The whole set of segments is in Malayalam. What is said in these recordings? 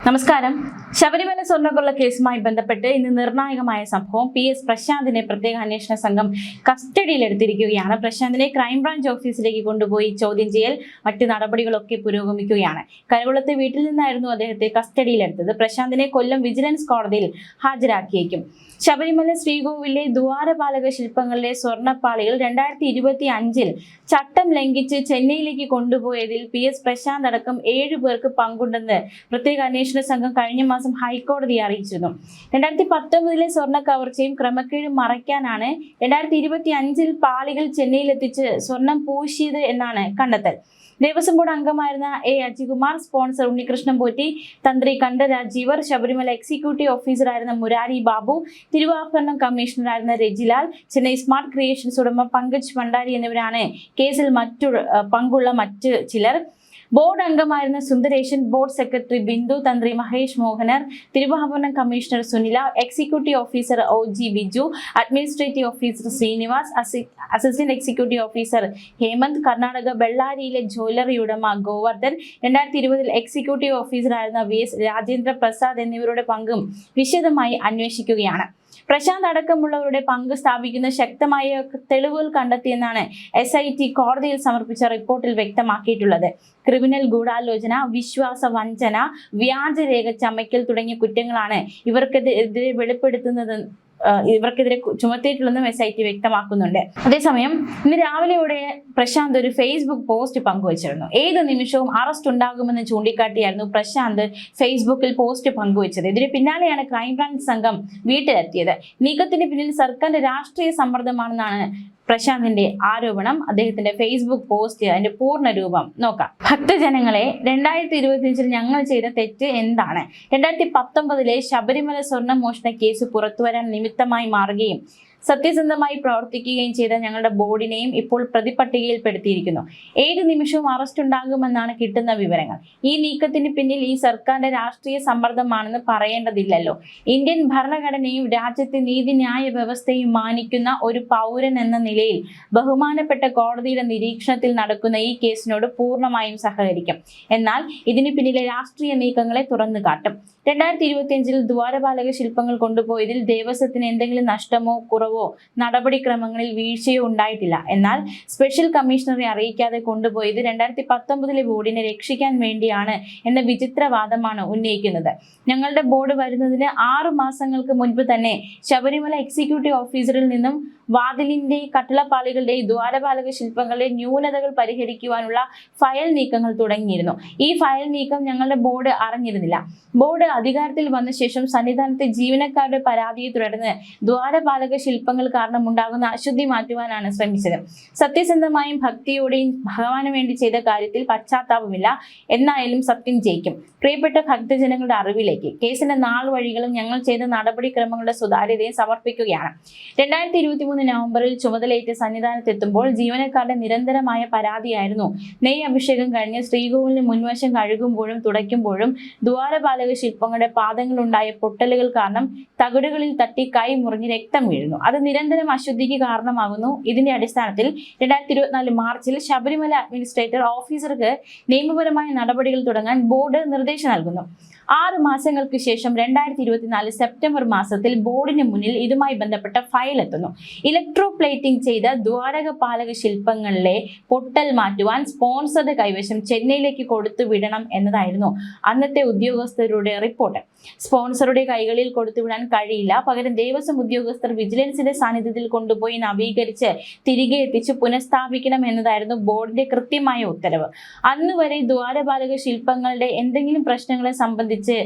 നമസ്കാരം. ശബരിമല സ്വർണ്ണക്കൊള്ള കേസുമായി ബന്ധപ്പെട്ട് ഇന്ന് നിർണായകമായ സംഭവം PS പ്രശാന്തിനെ പ്രത്യേക അന്വേഷണ സംഘം കസ്റ്റഡിയിലെടുത്തിരിക്കുകയാണ്. പ്രശാന്തിനെ ക്രൈംബ്രാഞ്ച് ഓഫീസിലേക്ക് കൊണ്ടുപോയി ചോദ്യം ചെയ്യൽ മറ്റ് നടപടികളൊക്കെ പുരോഗമിക്കുകയാണ്. കരകുളത്തെ വീട്ടിൽ നിന്നായിരുന്നു അദ്ദേഹത്തെ കസ്റ്റഡിയിലെടുത്തത്. പ്രശാന്തിനെ കൊല്ലം വിജിലൻസ് കോടതിയിൽ ഹാജരാക്കിയേക്കും. ശബരിമല ശ്രീകോവിലെ ദ്വാരപാലക ശില്പങ്ങളിലെ സ്വർണ്ണപ്പാളികൾ 2025 ചട്ടം ലംഘിച്ച് ചെന്നൈയിലേക്ക് കൊണ്ടുപോയതിൽ PS പ്രശാന്ത് അടക്കം 7 പേർക്ക് പങ്കുണ്ടെന്ന് പ്രത്യേക അന്വേഷണ സംഘം കഴിഞ്ഞ മാസം ഹൈക്കോടതിയെ അറിയിച്ചിരുന്നു. 2019 സ്വർണ്ണ കവർച്ചയും ക്രമക്കേടും മറയ്ക്കാനാണ് 2025 പാളികൾ ചെന്നൈയിലെത്തിച്ച് സ്വർണം പൂശിയത് എന്നാണ് കണ്ടെത്തൽ. ദേവസ്വം ബോർഡ് അംഗമായിരുന്ന അജികുമാർ, സ്പോൺസർ ഉണ്ണികൃഷ്ണൻ പോറ്റി, തന്ത്രി കണ്ഠ രാജീവർ, ശബരിമല എക്സിക്യൂട്ടീവ് ഓഫീസറായിരുന്ന മുരാരി ബാബു, തിരുവാഭരണം കമ്മീഷണറായിരുന്ന രജിലാൽ, ചെന്നൈ സ്മാർട്ട് ക്രിയേഷൻസ് ഉടമ പങ്കജ് ഭണ്ഡാരി എന്നിവരാണ് കേസിൽ പങ്കുള്ള മറ്റ് ചിലർ. ബോർഡ് അംഗമായിരുന്ന സുന്ദരേശൻ, ബോർഡ് സെക്രട്ടറി ബിന്ദു, തന്ത്രി മഹേഷ് മോഹനർ, തിരുവാഭരണം commissioner Sunila, executive officer OG Biju, administrative officer Srinivas, assistant executive officer Hemanth, Karnataka ബെള്ളാരിയിലെ ജ്വല്ലറി ഉടമ ഗോവർദ്ധൻ, 2020 എക്സിക്യൂട്ടീവ് ഓഫീസറായിരുന്ന VS രാജേന്ദ്ര പ്രസാദ് എന്നിവരുടെ പങ്കും വിശദമായി അന്വേഷിക്കുകയാണ്. പ്രശാന്ത് അടക്കമുള്ളവരുടെ പങ്ക് സ്ഥാപിക്കുന്ന ശക്തമായ തെളിവുകൾ കണ്ടെത്തിയെന്നാണ് SIT കോടതിയിൽ സമർപ്പിച്ച റിപ്പോർട്ടിൽ വ്യക്തമാക്കിയിട്ടുള്ളത്. ക്രിമിനൽ ഗൂഢാലോചന, വിശ്വാസ വഞ്ചന, വ്യാജരേഖ ചമയ്ക്കൽ തുടങ്ങിയ കുറ്റങ്ങളാണ് ഇവർക്കെതിരെ ചുമത്തിയിട്ടുള്ളതെന്നും SIT വ്യക്തമാക്കുന്നുണ്ട്. അതേസമയം ഇന്ന് രാവിലെയോടെ പ്രശാന്ത് ഒരു ഫേസ്ബുക്ക് പോസ്റ്റ് പങ്കുവച്ചിരുന്നു. ഏത് നിമിഷവും അറസ്റ്റ് ഉണ്ടാകുമെന്ന് ചൂണ്ടിക്കാട്ടിയായിരുന്നു പ്രശാന്ത് ഫേസ്ബുക്കിൽ പോസ്റ്റ് പങ്കുവച്ചത്. ഇതിന് പിന്നാലെയാണ് ക്രൈംബ്രാഞ്ച് സംഘം വീട്ടിലെത്തിയത്. നീക്കത്തിന് പിന്നിൽ സർക്കാരിന്റെ രാഷ്ട്രീയ സമ്മർദ്ദമാണെന്നാണ് പ്രശാന്തിന്റെ ആരോപണം. അദ്ദേഹത്തിന്റെ ഫേസ്ബുക്ക് പോസ്റ്റ് അതിന്റെ പൂർണ്ണ രൂപം നോക്കാം. ഭക്തജനങ്ങളെ, 2025 ഞങ്ങൾ ചെയ്ത തെറ്റ് എന്താണ്? 2019 ശബരിമല സ്വർണ്ണ മോഷണ കേസ് പുറത്തുവരാൻ നിമിത്തമായി മാറുകയും സത്യസന്ധമായി പ്രവർത്തിക്കുകയും ചെയ്ത ഞങ്ങളുടെ ബോർഡിനെയും ഇപ്പോൾ പ്രതിപട്ടികയിൽപ്പെടുത്തിയിരിക്കുന്നു. ഏത് നിമിഷവും അറസ്റ്റ് ഉണ്ടാകുമെന്നാണ് കിട്ടുന്ന വിവരങ്ങൾ. ഈ നീക്കത്തിന് പിന്നിൽ ഈ സർക്കാരിന്റെ രാഷ്ട്രീയ സമ്മർദ്ദമാണെന്ന് പറയേണ്ടതില്ലല്ലോ. ഇന്ത്യൻ ഭരണഘടനയും രാജ്യത്തെ നീതിന്യായ വ്യവസ്ഥയും മാനിക്കുന്ന ഒരു പൗരൻ എന്ന നിലയിൽ ബഹുമാനപ്പെട്ട കോടതിയുടെ നിരീക്ഷണത്തിൽ നടക്കുന്ന ഈ കേസിനോട് പൂർണ്ണമായും സഹകരിക്കും. എന്നാൽ ഇതിന് പിന്നിലെ രാഷ്ട്രീയ നീക്കങ്ങളെ തുറന്നു കാട്ടും. 2025 ദ്വാരപാലക ശില്പങ്ങൾ കൊണ്ടുപോയതിൽ ദേവസ്വത്തിന് എന്തെങ്കിലും നഷ്ടമോ കുറവോ നടപടിക്രമങ്ങളിൽ വീഴ്ചയോ ഉണ്ടായിട്ടില്ല. എന്നാൽ സ്പെഷ്യൽ കമ്മീഷണറെ അറിയിക്കാതെ കൊണ്ടുപോയത് 2019 ബോർഡിനെ രക്ഷിക്കാൻ വേണ്ടിയാണ് എന്ന വിചിത്രവാദമാണ് ഉന്നയിക്കുന്നത്. ഞങ്ങളുടെ ബോർഡ് വരുന്നതിന് 6 മാസങ്ങൾക്ക് മുൻപ് തന്നെ ശബരിമല എക്സിക്യൂട്ടീവ് ഓഫീസറിൽ നിന്നും വാതിലിന്റെ, കട്ടിളപ്പാളികളുടെ, ദ്വാരപാലക ശില്പങ്ങളുടെ ന്യൂനതകൾ പരിഹരിക്കുവാനുള്ള ഫയൽ നീക്കങ്ങൾ തുടങ്ങിയിരുന്നു. ഈ ഫയൽ നീക്കം ഞങ്ങളുടെ ബോർഡ് അറിഞ്ഞിരുന്നില്ല. ബോർഡ് അധികാരത്തിൽ വന്ന ശേഷം സന്നിധാനത്തെ ജീവനക്കാരുടെ പരാതിയെ തുടർന്ന് ദ്വാരപാലക ശില്പങ്ങൾ കാരണം ഉണ്ടാകുന്ന അശുദ്ധി മാറ്റുവാനാണ് ശ്രമിച്ചത്. സത്യസന്ധമായും ഭക്തിയോടെയും ഭഗവാന് വേണ്ടി ചെയ്ത കാര്യത്തിൽ പശ്ചാത്താപമില്ല. എന്നായാലും സത്യം ജയിക്കും. പ്രിയപ്പെട്ട ഭക്തജനങ്ങളുടെ അറിവിലേക്ക് കേസിന്റെ നാൾ വഴികളും ഞങ്ങൾ ചെയ്ത നടപടിക്രമങ്ങളുടെ സുതാര്യതയും സമർപ്പിക്കുകയാണ്. 2023 നവംബറിൽ ചുമതലയേറ്റ് സന്നിധാനത്തെത്തുമ്പോൾ ജീവനക്കാരുടെ നിരന്തരമായ പരാതിയായിരുന്നു നെയ്യ് അഭിഷേകം കഴിഞ്ഞ് ശ്രീകോവിലിന് മുൻവശം കഴുകുമ്പോഴും തുടയ്ക്കുമ്പോഴും ദ്വാരപാലക ശില്പങ്ങളുടെ പാദങ്ങളുണ്ടായ പൊട്ടലുകൾ കാരണം തകിടുകളിൽ തട്ടി കൈ മുറിഞ്ഞ് രക്തം വീഴുന്നു. അത് നിരന്തരം അശുദ്ധിക്ക് കാരണമാകുന്നു. ഇതിന്റെ അടിസ്ഥാനത്തിൽ 2024 മാർച്ചിൽ ശബരിമല അഡ്മിനിസ്ട്രേറ്റർ ഓഫീസർക്ക് നിയമപരമായ നടപടികൾ തുടങ്ങാൻ ബോർഡ് നിർദ്ദേശം നൽകുന്നു. 6 മാസങ്ങൾക്ക് ശേഷം 2024 സെപ്റ്റംബർ മാസത്തിൽ ബോർഡിന് മുന്നിൽ ഇതുമായി ബന്ധപ്പെട്ട ഫയൽ എത്തുന്നു. ഇലക്ട്രോപ്ലേറ്റിംഗ് ചെയ്ത ദ്വാരപാലക ശില്പങ്ങളിലെ പൊട്ടൽ മാറ്റുവാൻ സ്പോൺസറുടെ കൈവശം ചെന്നൈയിലേക്ക് കൊടുത്തു വിടണം എന്നതായിരുന്നു അന്നത്തെ ഉദ്യോഗസ്ഥരുടെ റിപ്പോർട്ട്. സ്പോൺസറുടെ കൈകളിൽ കൊടുത്തുവിടാൻ കഴിയില്ല. പകരം ദേവസ്വം ഉദ്യോഗസ്ഥർ വിജിലൻസിന്റെ സാന്നിധ്യത്തിൽ കൊണ്ടുപോയി നവീകരിച്ച് തിരികെ എത്തിച്ച് പുനഃസ്ഥാപിക്കണം എന്നതായിരുന്നു ബോർഡിന്റെ കൃത്യമായ ഉത്തരവ്. അന്നുവരെ ദ്വാരപാലക ശില്പങ്ങളുടെ എന്തെങ്കിലും പ്രശ്നങ്ങളെ സംബന്ധിച്ച്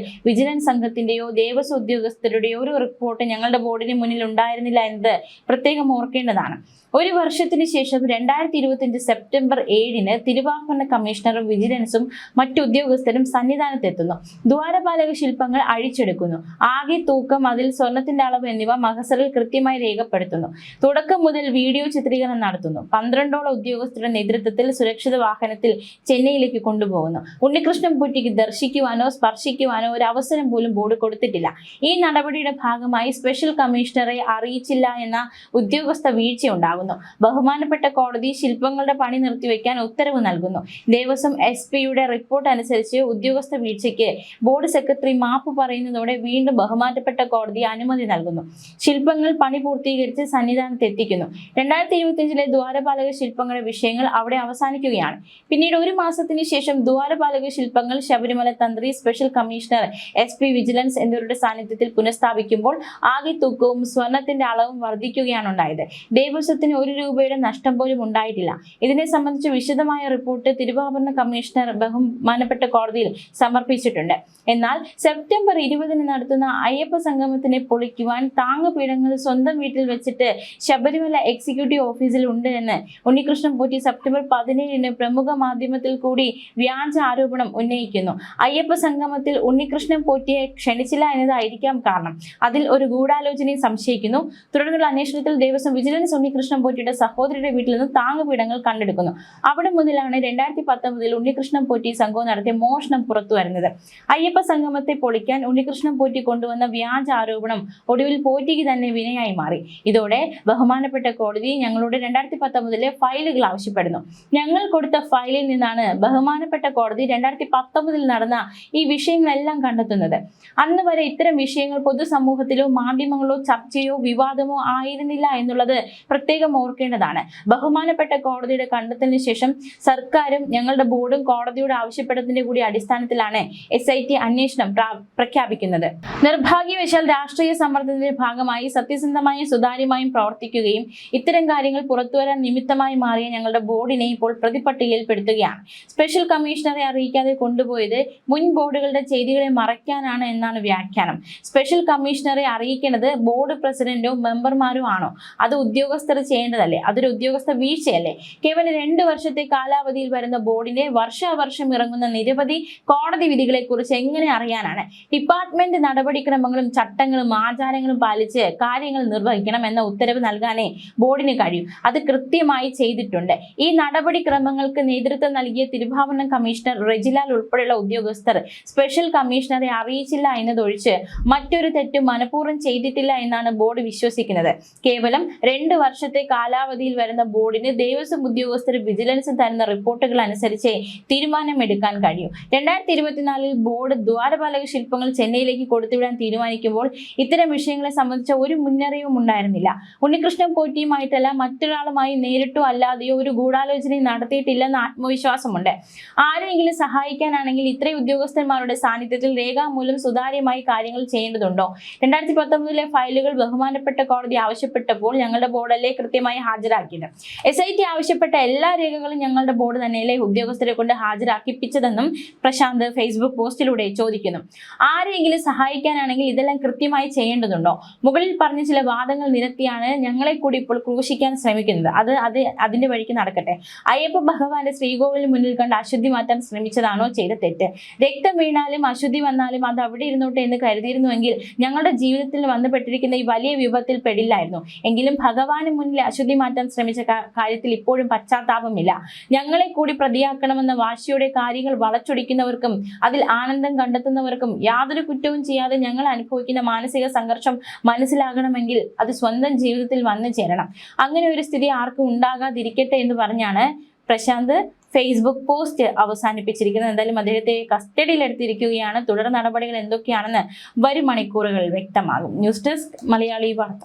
വിജിലൻസ് സംഘത്തിന്റെയോ ദേവസ്വം ഉദ്യോഗസ്ഥരുടെയോ ഒരു റിപ്പോർട്ട് ഞങ്ങളുടെ ബോർഡിന് മുന്നിൽ ഉണ്ടായിരുന്നില്ല എന്നത് പ്രത്യേകം ഓർക്കേണ്ടതാണ്. ഒരു വർഷത്തിന് ശേഷം 2025 സെപ്റ്റംബർ 7 തിരുവാഭരണ കമ്മീഷണറും വിജിലൻസും മറ്റു ഉദ്യോഗസ്ഥരും സന്നിധാനത്തെത്തുന്നു. ദ്വാരപാലക ശില്പങ്ങൾ അഴിച്ചെടുക്കുന്നു. ആകെ തൂക്കം, അതിൽ സ്വർണത്തിന്റെ അളവ് എന്നിവ മഹസറിൽ കൃത്യമായി രേഖപ്പെടുത്തുന്നു. തുടക്കം മുതൽ വീഡിയോ ചിത്രീകരണം നടത്തുന്നു. 12ഓളം ഉദ്യോഗസ്ഥരുടെ നേതൃത്വത്തിൽ സുരക്ഷിത വാഹനത്തിൽ ചെന്നൈയിലേക്ക് കൊണ്ടുപോകുന്നു. ഉണ്ണികൃഷ്ണൻ പോറ്റിക്ക് ദർശിക്കുവാനോ സ്പർശിക്കുവാനോ അറിയിക്കുവാനോ ഒരു അവസരം പോലും ബോർഡ് കൊടുത്തിട്ടില്ല. ഈ നടപടിയുടെ ഭാഗമായി സ്പെഷ്യൽ കമ്മീഷണറെ അറിയിച്ചില്ല എന്ന ഉദ്യോഗസ്ഥ വീഴ്ച ഉണ്ടാകുന്നു. ബഹുമാനപ്പെട്ട കോടതി ശില്പങ്ങളുടെ പണി നിർത്തിവെക്കാൻ ഉത്തരവ് നൽകുന്നു. ദേവസ്വം SP-യുടെ റിപ്പോർട്ട് അനുസരിച്ച് ഉദ്യോഗസ്ഥ വീഴ്ചയ്ക്ക് ബോർഡ് സെക്രട്ടറി മാപ്പ് പറയുന്നതോടെ വീണ്ടും ബഹുമാനപ്പെട്ട കോടതി അനുമതി നൽകുന്നു. ശില്പങ്ങൾ പണി പൂർത്തീകരിച്ച് സന്നിധാനത്ത് എത്തിക്കുന്നു. 2025 ദ്വാരപാലക ശില്പങ്ങളുടെ വിഷയങ്ങൾ അവിടെ അവസാനിക്കുകയാണ്. പിന്നീട് ഒരു മാസത്തിന് ശേഷം ദ്വാരപാലക ശില്പങ്ങൾ ശബരിമല തന്ത്രി, സ്പെഷ്യൽ കമ്മീഷണർ, SP വിജിലൻസ് എന്നിവരുടെ സാന്നിധ്യത്തിൽ പുനഃസ്ഥാപിക്കുമ്പോൾ ആകെ തൂക്കവും സ്വർണത്തിന്റെ അളവും വർദ്ധിക്കുകയാണ് ഉണ്ടായത്. ദേവസ്വത്തിന് 1 രൂപയുടെ നഷ്ടം പോലും ഉണ്ടായിട്ടില്ല. ഇതിനെ സംബന്ധിച്ച് വിശദമായ റിപ്പോർട്ട് തിരുവാഭരണ കമ്മീഷണർ ബഹുമാനപ്പെട്ട കോടതിയിൽ സമർപ്പിച്ചിട്ടുണ്ട്. എന്നാൽ സെപ്റ്റംബർ 20 നടത്തുന്ന അയ്യപ്പ സംഗമത്തിനെ പൊളിക്കുവാൻ താങ്ങുപീഠങ്ങൾ സ്വന്തം വീട്ടിൽ വെച്ചിട്ട് ശബരിമല എക്സിക്യൂട്ടീവ് ഓഫീസിൽ ഉണ്ട് എന്ന് ഉണ്ണികൃഷ്ണൻ പോറ്റി സെപ്റ്റംബർ 17 പ്രമുഖ മാധ്യമത്തിൽ കൂടി വ്യാജ ആരോപണം ഉന്നയിക്കുന്നു. അയ്യപ്പ സംഗമത്തിൽ ഉണ്ണികൃഷ്ണൻ പോറ്റിയെ ക്ഷണിച്ചില്ല എന്നതായിരിക്കാം കാരണം. അതിൽ ഒരു ഗൂഢാലോചനയെ സംശയിക്കുന്നു. തുടർന്നുള്ള അന്വേഷണത്തിൽ ദേവസ്വം വിജിലൻസ് ഉണ്ണികൃഷ്ണൻ പോറ്റിയുടെ സഹോദരിയുടെ വീട്ടിൽ നിന്ന് താങ്ങുപീഠങ്ങൾ കണ്ടെടുക്കുന്നു. അവിടെ മുതലാണ് 2019 ഉണ്ണികൃഷ്ണൻ പോറ്റി സംഘവും നടത്തിയ മോഷണം പുറത്തു വരുന്നത്. അയ്യപ്പ സംഗമത്തെ പൊളിക്കാൻ ഉണ്ണികൃഷ്ണൻ പോറ്റി കൊണ്ടുവന്ന വ്യാജ ആരോപണം ഒടുവിൽ പോറ്റിക്ക് തന്നെ വിനയായി മാറി. ഇതോടെ ബഹുമാനപ്പെട്ട കോടതി ഞങ്ങളുടെ 2019 ഫയലുകൾ ആവശ്യപ്പെടുന്നു. ഞങ്ങൾ കൊടുത്ത ഫയലിൽ നിന്നാണ് ബഹുമാനപ്പെട്ട കോടതി 2019 നടന്ന ഈ വിഷയങ്ങളെല്ലാം കണ്ടെത്തുന്നത്. അന്ന് വരെ ഇത്തരം വിഷയങ്ങൾ പൊതുസമൂഹത്തിലോ മാധ്യമങ്ങളോ ചർച്ചയോ വിവാദമോ ആയിരുന്നില്ല എന്നുള്ളത് പ്രത്യേകം ഓർക്കേണ്ടതാണ്. ബഹുമാനപ്പെട്ട കോടതിയുടെ കണ്ടെത്തലിന് ശേഷം സർക്കാരും ഞങ്ങളുടെ ബോർഡും കോടതിയോട് ആവശ്യപ്പെട്ടതിന്റെ കൂടി അടിസ്ഥാനത്തിലാണ് SIT അന്വേഷണം പ്രഖ്യാപിക്കുന്നത്. നിർഭാഗ്യവശാൽ രാഷ്ട്രീയ സമ്മർദ്ദത്തിന്റെ ഭാഗമായി സത്യസന്ധമായും സുതാര്യമായും പ്രവർത്തിക്കുകയും ഇത്തരം കാര്യങ്ങൾ പുറത്തുവരാൻ നിമിത്തമായി മാറിയ ഞങ്ങളുടെ ബോർഡിനെ ഇപ്പോൾ പ്രതിപട്ടികയിൽപ്പെടുത്തുകയാണ്. സ്പെഷ്യൽ കമ്മീഷണറെ അറിയിക്കാതെ കൊണ്ടുപോയത് മുൻ ബോർഡുകളുടെ ചെയ്തികളെ മറയ്ക്കാനാണ് എന്നാണ് വ്യാഖ്യാനം. സ്പെഷ്യൽ കമ്മീഷണറെ അറിയിക്കേണ്ടത് ബോർഡ് പ്രസിഡന്റോ മെമ്പർമാരോ ആണോ? അത് ഉദ്യോഗസ്ഥർ ചെയ്യേണ്ടതല്ലേ? അതൊരു ഉദ്യോഗസ്ഥ വീഴ്ചയല്ലേ? കേവലം 2 വർഷത്തെ കാലാവധിയിൽ വരുന്ന ബോർഡിന്റെ വർഷാവർഷം ഇറങ്ങുന്ന നിരവധി കോടതി വിധികളെ കുറിച്ച് എങ്ങനെ അറിയാനാണ്? ഡിപ്പാർട്ട്മെന്റ് നടപടിക്രമങ്ങളും ചട്ടങ്ങളും ആചാരങ്ങളും പാലിച്ച് കാര്യങ്ങൾ നിർവഹിക്കണം എന്ന ഉത്തരവ് നൽകാനേ ബോർഡിന് കഴിയും. അത് കൃത്യമായി ചെയ്തിട്ടുണ്ട്. ഈ നടപടിക്രമങ്ങൾക്ക് നേതൃത്വം നൽകിയ തിരുവാഭരണ കമ്മീഷണർ റെജിലാൽ ഉൾപ്പെടെയുള്ള ഉദ്യോഗസ്ഥർ സ്പെഷ്യൽ കമ്മീഷണറെ അറിയിച്ചില്ല എന്നതൊഴിച്ച് മറ്റൊരു തെറ്റും മനഃപൂർവ്വം ചെയ്തിട്ടില്ല എന്നാണ് ബോർഡ് വിശ്വസിക്കുന്നത്. കേവലം 2 വർഷത്തെ കാലാവധിയിൽ വരുന്ന ബോർഡിന് ദേവസ്വം ഉദ്യോഗസ്ഥർ വിജിലൻസ് തരുന്ന റിപ്പോർട്ടുകൾ അനുസരിച്ച് തീരുമാനമെടുക്കാൻ കഴിയും. 2024 ബോർഡ് ദ്വാരപാലക ശില്പങ്ങൾ ചെന്നൈയിലേക്ക് കൊടുത്തുവിടാൻ തീരുമാനിക്കുമ്പോൾ ഇത്തരം വിഷയങ്ങളെ സംബന്ധിച്ച ഒരു മുന്നറിവും ഉണ്ടായിരുന്നില്ല. ഉണ്ണികൃഷ്ണൻ പോറ്റിയുമായിട്ടല്ല മറ്റൊരാളുമായി നേരിട്ടോ അല്ലാതെയോ ഒരു ഗൂഢാലോചനയും നടത്തിയിട്ടില്ലെന്ന് ആത്മവിശ്വാസമുണ്ട്. ആരെങ്കിലും സഹായിക്കാനാണെങ്കിൽ ഇത്രയും ഉദ്യോഗസ്ഥന്മാരുടെ സാന്നിധ്യത്തിൽ രേഖാമൂലം സുതാര്യമായി കാര്യങ്ങൾ ചെയ്യേണ്ടതുണ്ടോ? 2019 ഫയലുകൾ ബഹുമാനപ്പെട്ട കോടതി ആവശ്യപ്പെട്ടപ്പോൾ ഞങ്ങളുടെ ബോർഡല്ലേ കൃത്യമായി ഹാജരാക്കിയത്. SIT ആവശ്യപ്പെട്ട എല്ലാ രേഖകളും ഞങ്ങളുടെ ബോർഡ് തന്നെയല്ലേ ഉദ്യോഗസ്ഥരെ കൊണ്ട് ഹാജരാക്കിപ്പിച്ചതെന്നും പ്രശാന്ത് ഫേസ്ബുക്ക് പോസ്റ്റിലൂടെ ചോദിക്കുന്നു. ആരെങ്കിലും സഹായിക്കാനാണെങ്കിൽ ഇതെല്ലാം കൃത്യമായി ചെയ്യേണ്ടതുണ്ടോ? മുകളിൽ പറഞ്ഞ ചില വാദങ്ങൾ നിരത്തിയാണ് ഞങ്ങളെ കൂടി ഇപ്പോൾ ക്രൂശിക്കാൻ ശ്രമിക്കുന്നത്. അതിന്റെ വഴിക്ക് നടക്കട്ടെ. അയ്യപ്പ ഭഗവാന്റെ ശ്രീകോവിലിന് മുന്നിൽ കണ്ട് അശുദ്ധി മാറ്റാൻ ശ്രമിച്ചതാണോ ചെയ്ത തെറ്റ്? രക്തം വീണാലും അശുദ്ധി വന്നാലും അത് അവിടെ ഇരുന്നോട്ടെ എന്ന് കരുതിയിരുന്നുവെങ്കിൽ ഞങ്ങളുടെ ജീവിതത്തിൽ വന്നുപെട്ടിരിക്കുന്ന ഈ വലിയ വിപത്തിൽ പെടില്ലായിരുന്നു. എങ്കിലും ഭഗവാന് മുന്നിൽ അശുദ്ധി മാറ്റാൻ ശ്രമിച്ച കാര്യത്തിൽ ഇപ്പോഴും പശ്ചാത്താപമില്ല. ഞങ്ങളെ കൂടി പ്രതിയാക്കണമെന്ന വാശിയോടെ കാര്യങ്ങൾ വളച്ചൊടിക്കുന്നവർക്കും അതിൽ ആനന്ദം കണ്ടെത്തുന്നവർക്കും യാതൊരു കുറ്റവും ചെയ്യാതെ ഞങ്ങൾ അനുഭവിക്കുന്ന മാനസിക സംഘർഷം മനസ്സിലാകണമെങ്കിൽ അത് സ്വന്തം ജീവിതത്തിൽ വന്നു ചേരണം. അങ്ങനെ ഒരു സ്ഥിതി ആർക്കും ഉണ്ടാകാതിരിക്കട്ടെ എന്ന് പറഞ്ഞാണ് പ്രശാന്ത് ഫേസ്ബുക്ക് പോസ്റ്റ് അവസാനിപ്പിച്ചിരിക്കുന്നത്. എന്തായാലും അദ്ദേഹത്തെ കസ്റ്റഡിയിൽ എടുത്തിരിക്കുകയാണ്. തുടർ നടപടികൾ എന്തൊക്കെയാണെന്ന് വരും മണിക്കൂറുകൾ വ്യക്തമാകും. ന്യൂസ് ഡെസ്ക് മലയാളി വാർത്ത.